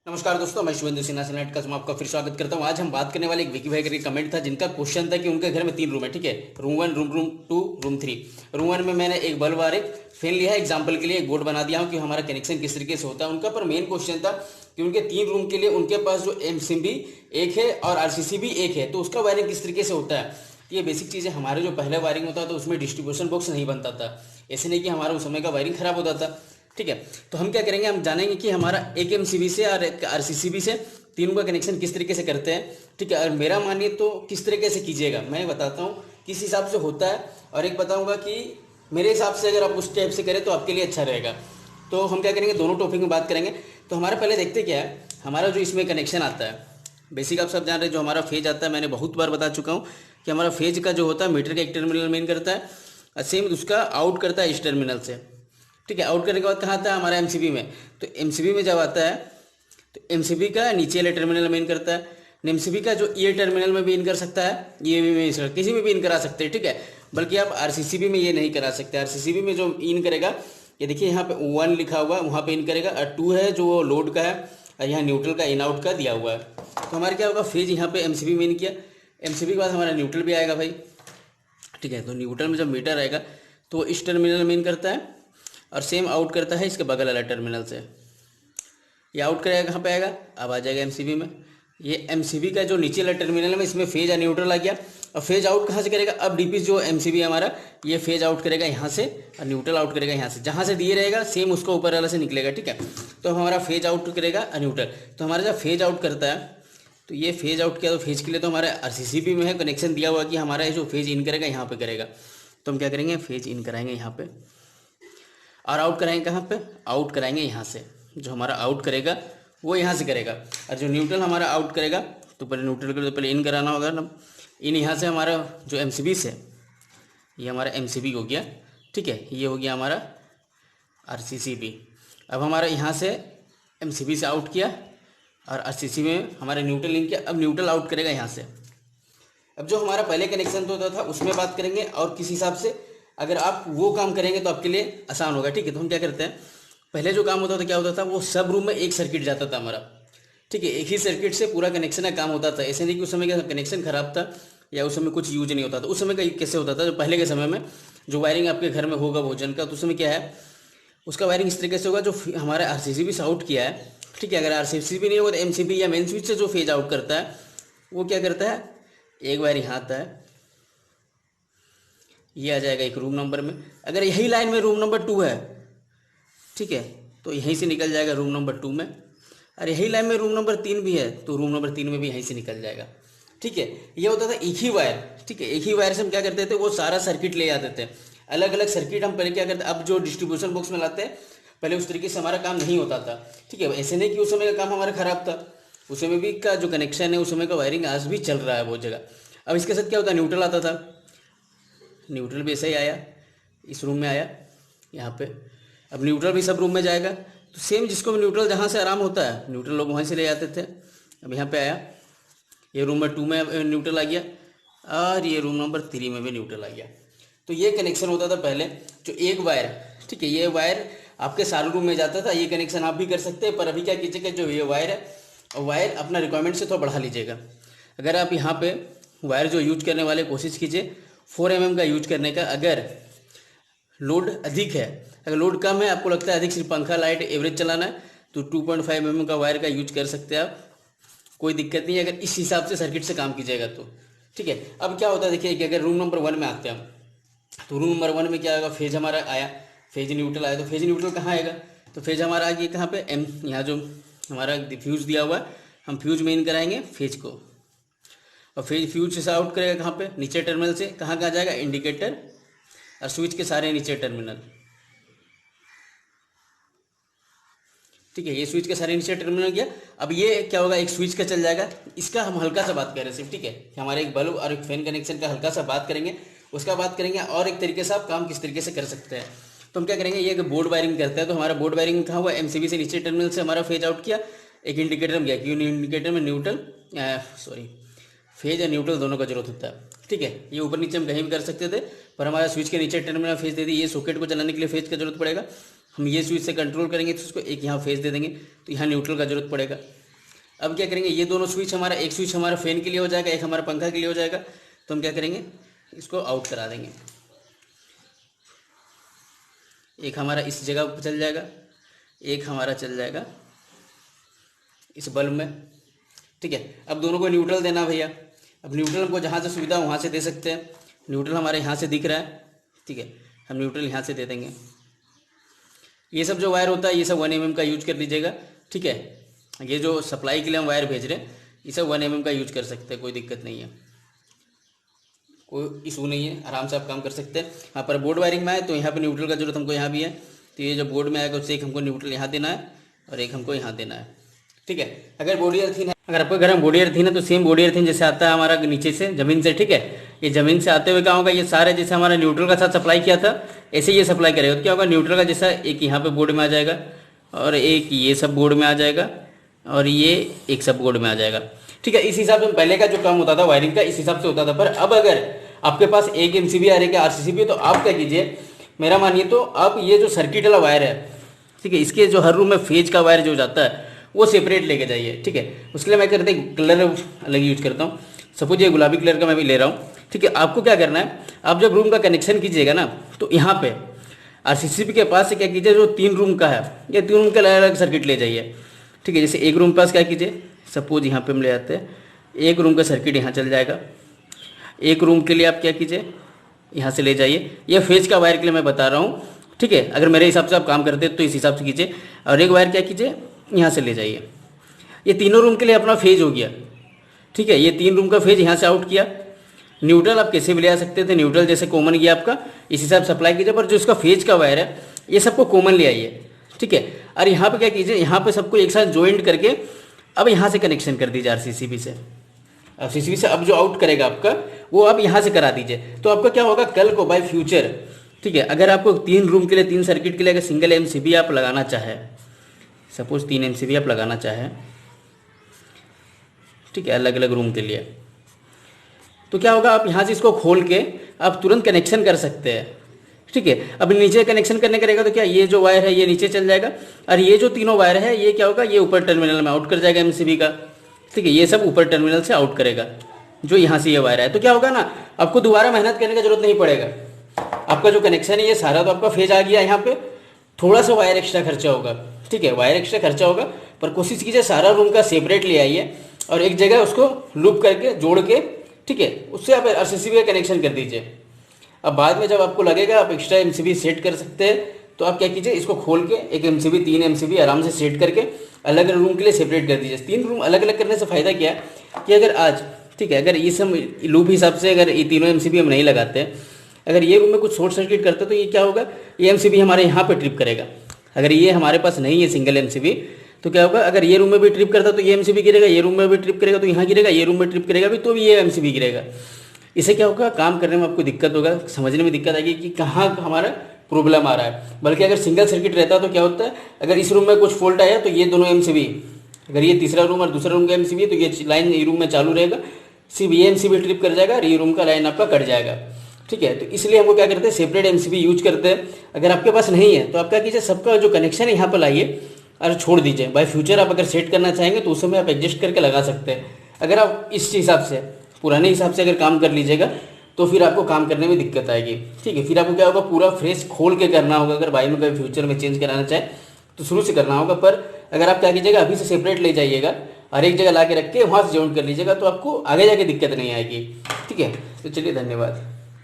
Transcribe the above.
नमस्कार दोस्तों, मैं शुभेंदु सिन्हा नेट का आपका फिर स्वागत करता हूं। आज हम बात करने वाले एक विकी भाई करके कमेंट था जिनका क्वेश्चन था कि उनके घर में 3 रूम है। ठीक है, रूम 1, रूम 2, रूम 3। रूम 1 में मैंने एक बल्ब और एक फैन लिया है, एग्जाम्पल के लिए एक बोर्ड बना दिया हूं कि हमारा कनेक्शन किस तरीके से होता है उनका। पर मेन क्वेश्चन था कि उनके 3 रूम के लिए उनके पास जो एमसीबी एक है और आरसीसी भी एक है, तो उसका वायरिंग किस तरीके से होता है। ये बेसिक चीज़ें हमारे जो पहले वायरिंग होता था तो उसमें डिस्ट्रीब्यूशन बॉक्स नहीं बनता था, ऐसे नहीं कि हमारा उस समय का वायरिंग खराब होता था। ठीक है, तो हम क्या करेंगे, हम जानेंगे कि हमारा एक एमसीबी से और एक आरसीसीबी से तीनों का कनेक्शन किस तरीके से करते हैं। ठीक है, और मेरा मानिए तो किस तरीके से कीजिएगा मैं बताता हूँ किस हिसाब से होता है, और एक बताऊँगा कि मेरे हिसाब से अगर आप उस टाइप से करें तो आपके लिए अच्छा रहेगा। तो हम क्या करेंगे, दोनों टॉपिक में बात करेंगे। तो हमारा पहले देखते क्या है, हमारा जो इसमें कनेक्शन आता है बेसिक आप सब जान रहे हैं, जो हमारा फेज आता है मैंने बहुत बार बता चुका हूँ कि हमारा फेज का जो होता है मीटर का एक टर्मिनल मेन करता है और सेम उसका आउट करता है इस टर्मिनल से। ठीक है, आउट करने के बाद कहाँ आता है हमारा एमसीबी में। तो एमसीबी में जब आता है तो एमसीबी का नीचे वाले टर्मिनल में इन करता है, एमसीबी का जो ये टर्मिनल में भी इन कर सकता है, ये भी किसी में भी इन करा सकते हैं। ठीक है, बल्कि आप आरसीसीबी में ये नहीं करा सकते। आरसीसीबी में जो इन करेगा, ये देखिए यहाँ पे 1 लिखा हुआ है वहाँ पे इन करेगा, और 2 है जो लोड का है, और यहाँ न्यूट्रल का इन आउट का दिया हुआ है। तो हमारे क्या होगा, फेज यहाँ पे एमसीबी में इन किया, एमसीबी के बाद हमारा न्यूट्रल भी आएगा भाई। ठीक है, तो न्यूट्रल में जब मीटर आएगा तो इस टर्मिनल में इन करता है और सेम आउट करता है इसके बगल वाला टर्मिनल से। ये आउट करेगा कहाँ पे आएगा, अब आ जाएगा एमसीबी में। ये एमसीबी का जो नीचे वाला टर्मिनल में इसमें फेज या न्यूट्रल आ गया, और फेज आउट कहाँ से करेगा, अब डीपी जो एमसीबी हमारा ये फेज आउट करेगा यहाँ से और न्यूट्रल आउट करेगा यहाँ से, जहाँ से दिए रहेगा सेम उसको ऊपर वाला से निकलेगा। ठीक है, तो हमारा फेज आउट करेगा और न्यूट्रल। तो हमारा जब फेज आउट करता है तो ये फेज आउट किया, तो फेज के लिए तो हमारा आरसीसीबी में है कनेक्शन दिया हुआ कि हमारा जो फेज इन करेगा यहाँ पे करेगा। तो हम क्या करेंगे, फेज इन कराएंगे यहाँ पे और आउट कराएंगे कहाँ पे, आउट कराएंगे यहाँ से। जो हमारा आउट करेगा वो यहाँ से करेगा, और जो न्यूट्रल हमारा आउट करेगा तो पहले न्यूट्रल के लिए तो पहले इन कराना होगा ना। इन यहाँ से हमारा जो एमसीबी से, ये हमारा एमसीबी हो गया। ठीक है, ये हो गया हमारा आरसीसीबी। अब हमारा यहाँ से एमसीबी से आउट किया और आरसीसी में हमारे न्यूट्रल इन किया, अब न्यूट्रल आउट करेगा यहाँ से। अब जो हमारा पहले कनेक्शन तो होता था उसमें बात करेंगे, और किस हिसाब से अगर आप वो काम करेंगे तो आपके लिए आसान होगा। ठीक है, तो हम क्या करते हैं, पहले जो काम होता था क्या होता था, वो सब रूम में एक सर्किट जाता था हमारा। ठीक है, एक ही सर्किट से पूरा कनेक्शन का काम होता था। ऐसे नहीं कि उस समय का कनेक्शन खराब था या उस समय कुछ यूज नहीं होता था। उस समय का कैसे होता था, जो पहले के समय में जो वायरिंग आपके घर में होगा भोजन का, तो उस समय क्या है उसका वायरिंग इस तरीके से होगा, जो हमारा आरसीसीबी से आउट किया है। ठीक है, अगर आरसीसीबी नहीं होगा तो एमसीबी या मेन स्विच से जो फेज आउट करता है वो क्या करता है, एक वायर यहाँ आता है, ये आ जाएगा एक रूम नंबर में। अगर यही लाइन में रूम नंबर 2 है, ठीक है, तो यहीं से निकल जाएगा रूम नंबर 2 में। और यही लाइन में रूम नंबर 3 भी है तो रूम नंबर 3 में भी यहीं से निकल जाएगा। ठीक है, ये होता था एक ही वायर। ठीक है, एक ही वायर से हम क्या करते थे, वो सारा सर्किट ले आते थे। अलग अलग सर्किट हम पहले क्या करते, अब जो डिस्ट्रीब्यूशन बॉक्स में लाते हैं, पहले उस तरीके से हमारा काम नहीं होता था। ठीक है, ऐसे नहीं कि उस समय का काम हमारा खराब था, उस समय भी का जो कनेक्शन है उस समय का वायरिंग आज भी चल रहा है बहुत जगह। अब इसके साथ क्या होता है, न्यूट्रल आता था, न्यूट्रल भी ऐसे ही आया, इस रूम में आया यहाँ पे। अब न्यूट्रल भी सब रूम में जाएगा, तो सेम जिसको भी न्यूट्रल जहाँ से आराम होता है न्यूट्रल लोग वहीं से ले जाते थे। अब यहाँ पे आया, ये रूम नंबर 2 में न्यूट्रल आ गया और ये रूम नंबर 3 में भी न्यूट्रल आ गया। तो ये कनेक्शन होता था पहले, जो एक वायर। ठीक है, ये वायर आपके सारे रूम में जाता था। ये कनेक्शन आप भी कर सकते हैं, पर अभी क्या कीजिएगा, जो ये वायर है वायर अपना रिक्वायरमेंट से थोड़ा बढ़ा लीजिएगा। अगर आप यहाँ पे वायर जो यूज करने वाले कोशिश कीजिए 4 mm का यूज करने का। अगर लोड अधिक है, अगर लोड कम है, आपको लगता है अधिक सिर्फ पंखा लाइट एवरेज चलाना है, तो 2.5 mm का वायर का यूज कर सकते हैं आप, कोई दिक्कत नहीं है अगर इस हिसाब से सर्किट से काम कीजिएगा तो। ठीक है, अब क्या होता है देखिए कि अगर रूम नंबर 1 में आते हैं तो रूम नंबर 1 में क्या आएगा, फेज हमारा आया, फेज न्यूट्रल आया। तो फेज न्यूट्रल कहाँ आएगा, तो फेज हमारा आ गया कहाँ पे, एम, यहाँ जो हमारा फ्यूज दिया हुआ है, हम फ्यूज में इन कराएंगे फेज को, और फेज फ्यूज से आउट करेगा कहाँ पे, नीचे टर्मिनल से। कहाँ कहाँ जाएगा, इंडिकेटर और स्विच के सारे नीचे टर्मिनल। ठीक है, ये स्विच के सारे नीचे टर्मिनल गया। अब ये क्या होगा, एक स्विच का चल जाएगा। इसका हम हल्का सा बात कर रहे हैं सिर्फ। ठीक है, हमारे एक बल्ब और एक फैन कनेक्शन का हल्का सा बात करेंगे, उसका बात करेंगे और एक तरीके से आप काम किस तरीके से कर सकते हैं। तो हम क्या करेंगे, ये बोर्ड वायरिंग करते हैं, तो हमारा बोर्ड वायरिंग कहाँ हुआ, एमसीबी से नीचे टर्मिनल से हमारा फेज आउट किया, एक इंडिकेटर में गया, क्यों इंडिकेटर में न्यूट्रल फेज और न्यूट्रल दोनों का जरूरत होता है। ठीक है, ये ऊपर नीचे हम कहीं भी कर सकते थे, पर हमारा स्विच के नीचे टर्मिनल फेज दे दी। ये सॉकेट को चलाने के लिए फेज का जरूरत पड़ेगा, हम ये स्विच से कंट्रोल करेंगे तो उसको एक यहाँ फेज दे देंगे, तो यहाँ न्यूट्रल का जरूरत पड़ेगा। अब क्या करेंगे, ये दोनों स्विच हमारा, एक स्विच हमारा फैन के लिए हो जाएगा, एक हमारा पंखा के लिए हो जाएगा। तो हम क्या करेंगे, इसको आउट करा देंगे। एक हमारा इस जगह पर चल जाएगा, एक हमारा चल जाएगा इस बल्ब में, ठीक है। अब दोनों को न्यूट्रल देना भैया। अब न्यूट्रल हमको जहाँ से सुविधा वहाँ से दे सकते हैं। न्यूट्रल हमारे यहाँ से दिख रहा है, ठीक है, हम न्यूट्रल यहाँ से दे देंगे। ये सब जो वायर होता है ये सब 1 mm का यूज कर लीजिएगा, ठीक है। ये जो सप्लाई के लिए हम वायर भेज रहे हैं ये सब 1 mm का यूज कर सकते हैं, कोई दिक्कत नहीं है, कोई इशू नहीं है, आराम से आप काम कर सकते हैं। यहाँ पर बोर्ड वायरिंग में आए तो यहाँ पर न्यूट्रल का जरूरत हमको यहाँ भी है। तो ये जो बोर्ड में आएगा उससे एक हमको न्यूट्रल यहाँ देना है और एक हमको यहाँ देना है, ठीक है। अगर बॉडी अर्थिंग है, अगर आपके घर में बॉडी अर्थिंग है तो सेम बॉडी अर्थिंग जैसे आता है हमारा नीचे से ज़मीन से, ठीक है। ये ज़मीन से आते हुए क्या होगा, ये सारे जैसे हमारा न्यूट्रल का साथ सप्लाई किया था ऐसे ये सप्लाई करेगा। तो क्या होगा, न्यूट्रल का जैसा एक यहाँ पे बोर्ड में आ जाएगा और एक ये सब बोर्ड में आ जाएगा और ये एक सब बोर्ड में आ जाएगा, ठीक है। इस हिसाब से पहले का जो काम होता था वायरिंग का इस हिसाब से होता था। पर अब अगर आपके पास एक MCB आ रही है, RCCB, तो आप क्या कीजिए, मेरा मानिए तो आप ये जो सर्किट वाला वायर है, ठीक है, इसके जो हर रूम में फेज का वायर जो जाता है वो सेपरेट लेके जाइए, ठीक है। उसके लिए मैं करते कलर अलग यूज करता हूँ। सपोज ये गुलाबी कलर का मैं भी ले रहा हूँ, ठीक है। आपको क्या करना है, आप जब रूम का कनेक्शन कीजिएगा ना तो यहाँ पे RCCB के पास से क्या कीजिए, जो 3 रूम का है ये 3 रूम का अलग अलग सर्किट ले जाइए, ठीक है। जैसे एक रूम पास क्या कीजिए, सपोज यहाँ पे हम ले आते हैं, एक रूम का सर्किट यहाँ चल जाएगा। एक रूम के लिए आप क्या कीजिए, यहाँ से ले जाइए, ये फेज का वायर के लिए मैं बता रहा हूँ, ठीक है। अगर मेरे हिसाब से आप काम करते तो इस हिसाब से कीजिए। और एक वायर क्या कीजिए, यहाँ से ले जाइए। ये तीनों रूम के लिए अपना फेज हो गया, ठीक है। ये 3 रूम का फेज यहाँ से आउट किया। न्यूट्रल आप कैसे भी ले आ सकते थे, न्यूट्रल जैसे कॉमन गया आपका, इस हिसाब से सप्लाई कीजिए। पर जो इसका फेज का वायर है ये सबको कॉमन ले आइए, ठीक है। और यहाँ पे क्या कीजिए, यहाँ पे सबको एक साथ ज्वाइंट करके अब यहाँ से कनेक्शन कर दीजिए RCCB से। RCCB से अब जो आउट करेगा आपका वो आप यहाँ से करा दीजिए। तो आपका क्या होगा, कल को बाय फ्यूचर, ठीक है, अगर आपको 3 रूम के लिए 3 सर्किट के लिए अगर सिंगल MCB आप लगाना चाहे, सपोज 3 MCB आप लगाना चाहे, ठीक है, अलग अलग रूम के लिए, तो क्या होगा, आप यहाँ से इसको खोल के आप तुरंत कनेक्शन कर सकते हैं, ठीक है। अब नीचे कनेक्शन करने करेगा तो क्या, ये जो वायर है ये नीचे चल जाएगा और ये जो तीनों वायर है ये क्या होगा, ये ऊपर टर्मिनल में आउट कर जाएगा MCB का, ठीक है। ये सब ऊपर टर्मिनल से आउट करेगा जो यहाँ से ये वायर है। तो क्या होगा ना, आपको दोबारा मेहनत करने की जरूरत नहीं पड़ेगा। आपका जो कनेक्शन है ये सारा तो आपका फेज आ गया, यहाँ पे थोड़ा सा वायर एक्स्ट्रा खर्चा होगा, ठीक है, वायर एक्स्ट्रा खर्चा होगा। पर कोशिश कीजिए सारा रूम का सेपरेट ले आइए और एक जगह उसको लूप करके जोड़ के, ठीक है, उससे आप RCCB का कनेक्शन कर दीजिए। अब बाद में जब आपको लगेगा आप एक्स्ट्रा MCB सेट कर सकते हैं तो आप क्या कीजिए, इसको खोल के एक MCB 3 MCB आराम से सेट करके अलग अलग रूम के लिए सेपरेट कर दीजिए। 3 रूम अलग अलग करने से फ़ायदा क्या है कि अगर आज, ठीक है, अगर ये सब लूप हिसाब से अगर ये तीनों MCB हम नहीं लगाते, अगर ये रूम में कुछ शॉर्ट सर्किट करते तो ये क्या होगा, ये MCB हमारे यहाँ पर ट्रिप करेगा। अगर ये हमारे पास नहीं है सिंगल MCB तो क्या होगा, अगर ये रूम में भी ट्रिप करता तो ये MCB गिरेगा, ये रूम में भी ट्रिप करेगा तो यहाँ गिरेगा, ये रूम में ट्रिप करेगा भी तो भी ये MCB गिरेगा। इससे क्या होगा, काम करने में आपको दिक्कत होगा, समझने में दिक्कत आएगी कि कहाँ हमारा प्रॉब्लम आ रहा है। बल्कि अगर सिंगल सर्किट रहता तो क्या होता है, अगर इस रूम में कुछ फॉल्ट आया तो ये दोनों MCB, अगर ये तीसरा रूम और दूसरा रूम का MCB है तो ये लाइन ये रूम में चालू रहेगा, सिर्फ ये MCB ट्रिप कर जाएगा और ये रूम का लाइन आपका कट जाएगा, ठीक है। तो इसलिए हमको क्या करते हैं, सेपरेट MCB यूज करते हैं। अगर आपके पास नहीं है तो आप क्या कीजिए, सबका जो कनेक्शन है यहाँ पर लाइए और छोड़ दीजिए। बाय फ्यूचर आप अगर सेट करना चाहेंगे तो उस समय आप एडजस्ट करके लगा सकते हैं। अगर आप इस हिसाब से, पुराने हिसाब से अगर काम कर लीजिएगा तो फिर आपको काम करने में दिक्कत आएगी, ठीक है। फिर आपको क्या होगा, पूरा फ्रेश खोल के करना होगा। अगर बाई में कभी फ्यूचर में चेंज कराना चाहे तो शुरू से करना होगा। पर अगर आप क्या कीजिएगा, अभी से सेपरेट ले जाइएगा और एक जगह ला के रख के वहाँ से जॉइन कर लीजिएगा तो आपको आगे जाके दिक्कत नहीं आएगी, ठीक है। तो चलिए, धन्यवाद।